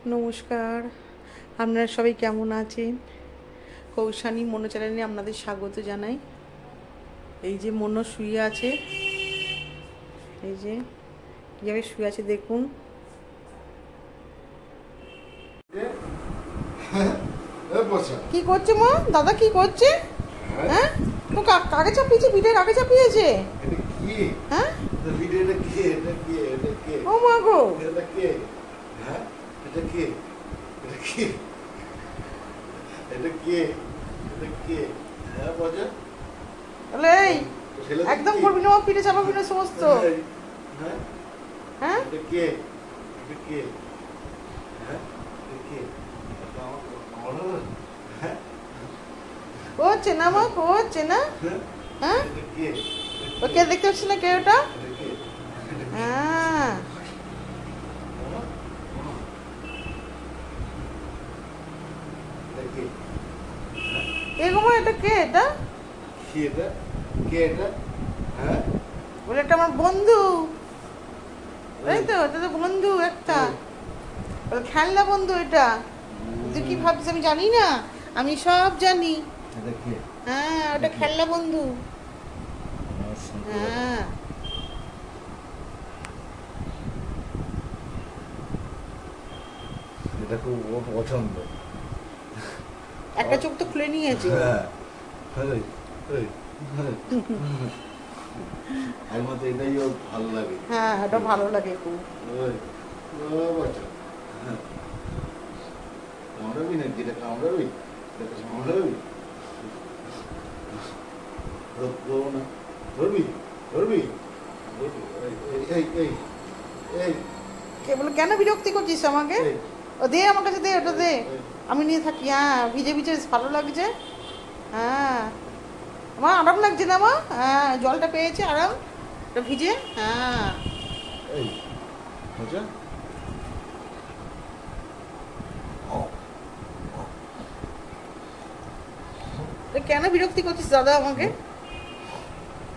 নমস্কার, আপনারা সবাই কেমন আছেন? কৌশানী মনো চ্যানেলে আপনাদের স্বাগত জানাই। এই যে মনো শুয়ে আছে, এই যে কীভাবে শুয়ে আছে দেখুন। কি করছে মা? দাদা কি করছে? হ্যাঁ, তো কাকে চাপিয়েছে? পিঠে কাকে চাপিয়েছে? হ্যাঁ, ও মা গো, এই একদম করবি না, পিঠে চাপাবি না সমস্ত। হ্যাঁ, করছে না মা, করছে না। হ্যাঁ, কে দেখতে পাচ্ছি না, কে ওটা? হ্যাঁ, কে গো মা? এটা কে? বলে এটা আমার বন্ধু। তাই তো, এটা তো বন্ধু একটা, খেলনা বন্ধু। এটা তুই কি ভাবছিস আমি জানি না? আমি সব জানি। হ্যাঁ, ওটা খেলনা বন্ধু। হ্যাঁ, এটা খুব পছন্দ। একটা চোখ তো খুলে নিয়েছে। একমাত্র এটাই ওর ভালো লাগে। হ্যাঁ, ওটা ভালো লাগে খুব। কামড়াবি না? যেটা কামড়াবি কামড়াবি না, ধরবি ধরবি। কে বলে কেন বিরক্তি করছিস আমাকে? ও দে, আমার কাছে দে, ওটা দে, আমি নিয়ে থাকি। হ্যাঁ, ভিজে ভিজে ভালো লাগছে। হ্যাঁ, আমার আরাম লাগছে না মা? হ্যাঁ, জলটা পেয়েছে, আরাম, ওটা ভিজে। হ্যাঁ, কেন বিরক্তি করছিস দাদা আমাকে?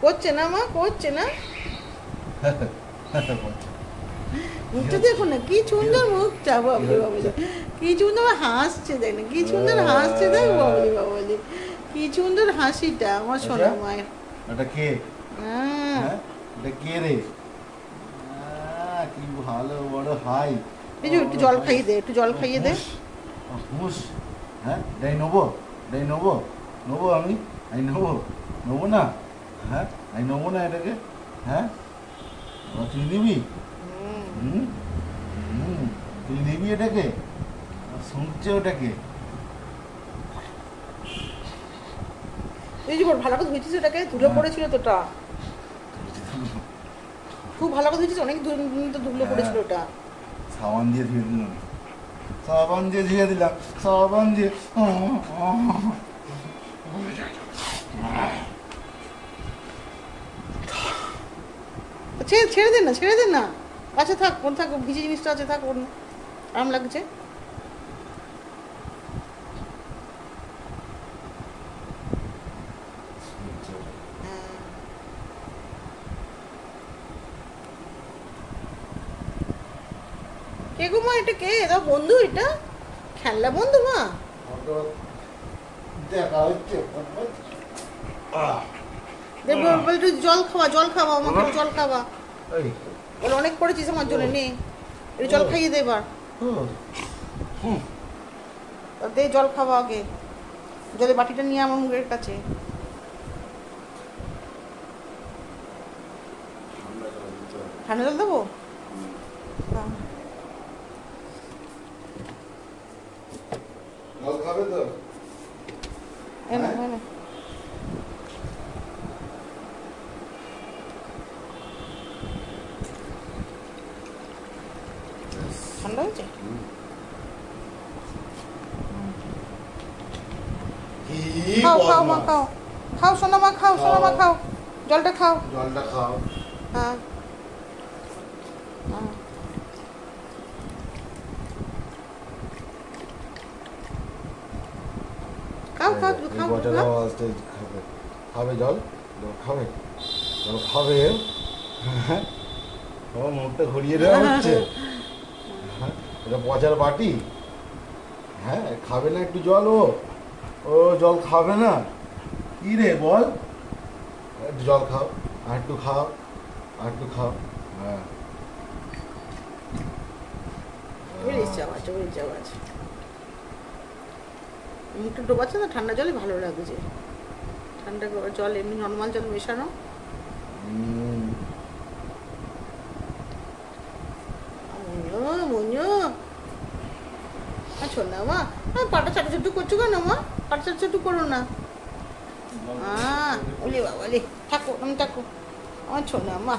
করছে না মা, করছে না। মুখটা দেখো না, কি সুন্দর মুখটা, বাবলি বাবলি, কি সুন্দর হাসছে, দেখ না কি সুন্দর হাসছে, দেখ বাবলি বাবলি, কি সুন্দর হাসিটা আমার সোনা মায়ের। এটা কে? হ্যাঁ, এটা কে রে? কি ভালো বড় হাই। একটু জল খাইয়ে দে, একটু জল খাইয়ে দে। হুস, হ্যাঁ, এটাই নেবো, এটাই নেবো, নেবো আমি নেবো, নেবো না? হ্যাঁ, আমি নেবো না এটাকে? হ্যাঁ, তুই নিবি? হুম হুম, তুই নিবি এটাকে? শুনছে ওটাকে? এই যে ভালো করে ধুয়েছিস ওটাকে? ধুলো পড়েছিল তোটা, খুব ভালো করে ধুয়েছিস, অনেক তো ধুলো পড়েছিল ওটা। সাবান দিয়ে ধুয়ে দিলাম, সাবান দিয়ে ধুয়ে দিলাম, সাবান দিয়ে। ছেড়ে দে না, ছেড়ে দে না। আচ্ছা থাক, ওর থাক, ভিজে জিনিসটা আছে, থাক, ওর আরাম লাগছে। কে গো মা? এটা কে? এটা বন্ধু? এটা খেলনা বন্ধু মা? দেখা হচ্ছে। দেখবো, একটু জল খাওয়া, জল খাওয়া আমাকে, জল খাওয়া। বলে অনেক করেছিস আমার জন্য, নে একটু জল খাইয়ে দে এবার। দে জল খাওয়া আগে, জলের বাটিটা নিয়ে আমার মুখের কাছে। ঠান্ডা জল দেবো? জল খাবে তো? এনে ঠান্ডা হয়েছে? খাও খাও মা, খাও খাও সোনা মা, খাও সোনা মা, খাও জলটা, খাও জলটা খাও। হ্যাঁ, খাও খাও খাও খাও। খাবে জল, খাবে জল, খাবে। মুখটা ঘুরিয়ে দেওয়া হচ্ছে। এটা পচার বাটি। হ্যাঁ, খাবে না একটু জল? ও জল খাবে না? কি রে বল, একটু জল খাও, আর একটু খাও, আর একটু খাও। হ্যাঁ, মুখটা ডোবাচ্ছে না, ঠান্ডা জলে ভালো লাগছে। ঠান্ডা জল এমনি নর্মাল জল মেশানো। আচ্ছা না মা, পাটা চাটু করছো কেন মা? পাটা চাটু করো না। ওলে বাবা রে, থাকো তুমি থাকো আমার ছোনা মা।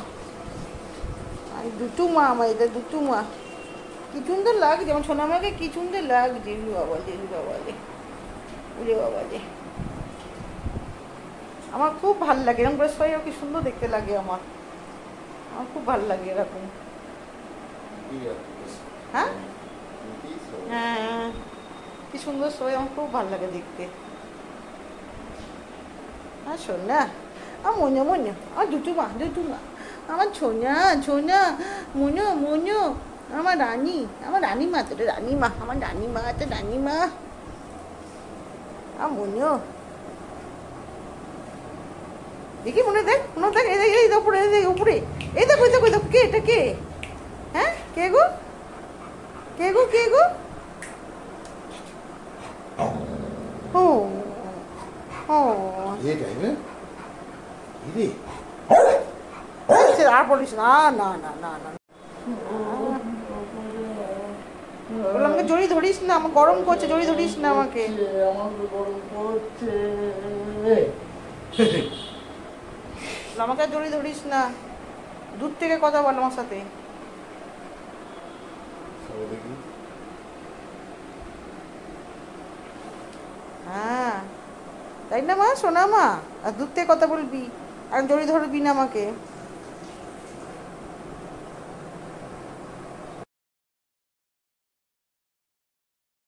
দুটো মা আমার, এটা দুটো মা। কি সুন্দর লাগছে আমার ছোনা মাকে, কি সুন্দর লাগছে। বাবা রে বাবা রে, ওলে বাবা রে, আমার খুব ভাল লাগে এরকম করে শোয়, কি সুন্দর দেখতে লাগে আমার। আমার খুব ভাল লাগে এরকম। হ্যাঁ হ্যাঁ, কি সুন্দর শোয়, আমার খুব ভাল লাগে দেখতে। হ্যাঁ সোনা, আমার মনে মনে, আমার দুটো মা, আমার ছোনা ছোনা, মনো মনো, আমার রানী, আমার রানীমা তো, রানীমা, আমার রানীমা তো, রানীমা। আমার মনো দেখি, মনে দেখ, এই উপরে, উপরে, এই দেখো, কে এটা, কে? হ্যাঁ, কে গো, কে গো, কে গো? ও ও, এই টাইমে রে আর বলিস না, না না না না, আমাকে জড়ি ধরিস না, আমার গরম করছে, জড়ি ধরিস না আমাকে। আমাকে জড়ি ধরিস না, দূর থেকে কথা বল আমার সাথে। হ্যাঁ তাই না মা, সোনা মা, আর দূর থেকে কথা বলবি, আর জড়ি ধরবি না আমাকে।